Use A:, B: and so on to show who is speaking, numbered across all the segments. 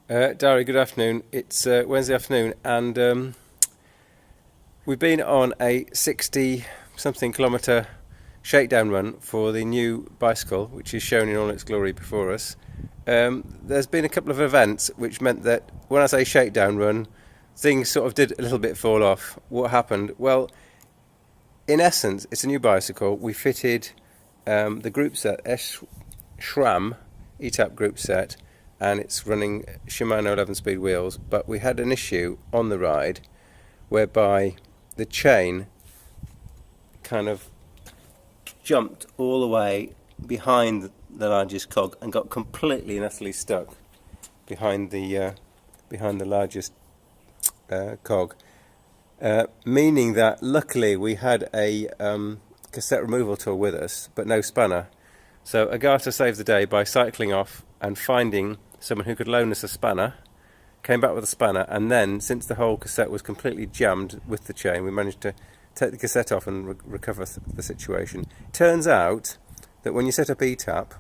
A: Dari, good afternoon. It's Wednesday afternoon, and we've been on a 60-something kilometre shakedown run for the new bicycle, which is shown in all its glory before us. There's been a couple of events which meant that when I say shakedown run, things sort of did a little bit fall off. What happened? Well, in essence, it's a new bicycle. We fitted the group set, SRAM ETAP group set, and it's running Shimano 11-speed wheels, but we had an issue on the ride whereby the chain kind of jumped all the way behind the largest cog and got completely and utterly stuck behind the largest cog, meaning that luckily we had a cassette removal tool with us but no spanner. So Agata saved the day by cycling off and finding someone who could loan us a spanner, came back with a spanner, and then, since the whole cassette was completely jammed with the chain, we managed to take the cassette off and recover the situation. Turns out that when you set up ETAP,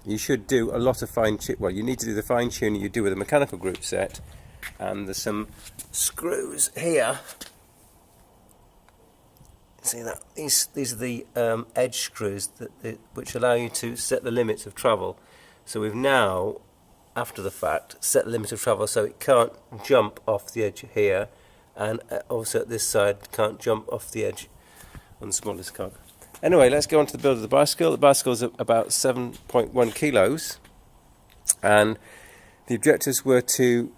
A: you should do a lot of you need to do the fine-tuning you do with a mechanical group set, and there's some screws here. See that? These are the edge screws which allow you to set the limits of travel. So we've now, after the fact, set the limit of travel so it can't jump off the edge here, and also at this side can't jump off the edge on the smallest cog. Anyway, let's go on to the build of the bicycle. The bicycle is about 7.1 kilos, and the objectives were to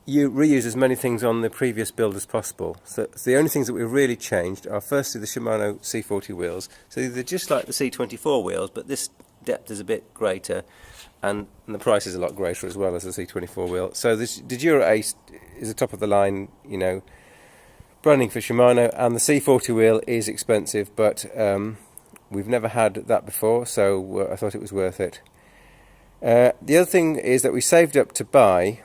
A: reuse as many things on the previous build as possible. So the only things that we really changed are firstly the Shimano C40 wheels. So they're just like the C24 wheels, but this depth is a bit greater, and the price is a lot greater as well as the C24 wheel. So the Dura Ace is a top of the line, branding for Shimano, and the C40 wheel is expensive, but we've never had that before, so I thought it was worth it. The other thing is that we saved up to buy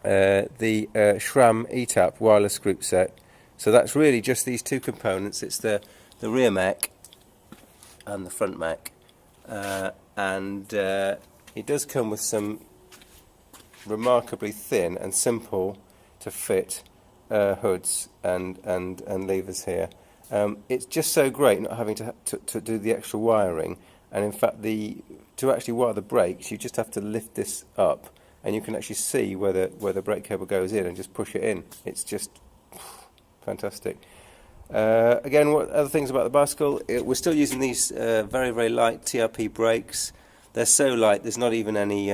A: the SRAM ETAP wireless group set. So that's really just these two components. It's the rear mech and the front mech, and it does come with some remarkably thin and simple to fit hoods and levers here. It's just so great not having to do the extra wiring, and in fact to actually wire the brakes you just have to lift this up and you can actually see where the brake cable goes in and just push it in. It's just fantastic. Again, what other things about the bicycle? We're still using these very, very light TRP brakes. They're so light there's not even any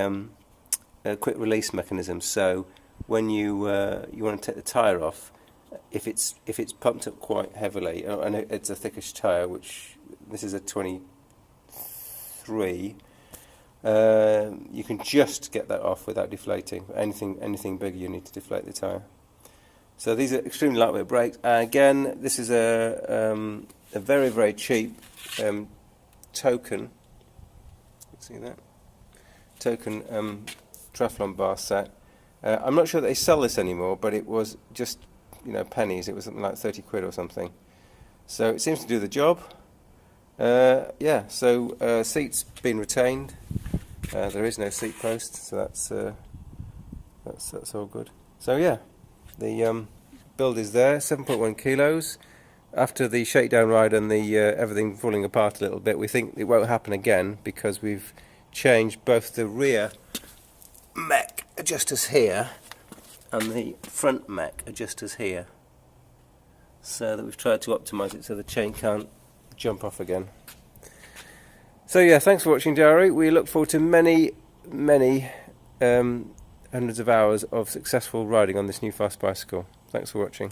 A: quick release mechanism. So when you want to take the tyre off, if it's pumped up quite heavily, and it's a thickish tyre, which this is a 23. You can just get that off without deflating. Anything bigger, you need to deflate the tyre. So these are extremely lightweight brakes. Again, this is a very, very cheap token. See that? Token Triathlon bar set. I'm not sure that they sell this anymore, but it was just pennies. It was something like 30 quid or something. So it seems to do the job. So seats been retained. There is no seat post, so that's all good. So yeah, the build is there, 7.1 kilos. After the shakedown ride and the everything falling apart a little bit, we think it won't happen again because we've changed both the rear mech adjusters here and the front mech adjusters here, so that we've tried to optimise it so the chain can't jump off again. So yeah, thanks for watching, Diary. We look forward to many hundreds of hours of successful riding on this new fast bicycle. Thanks for watching.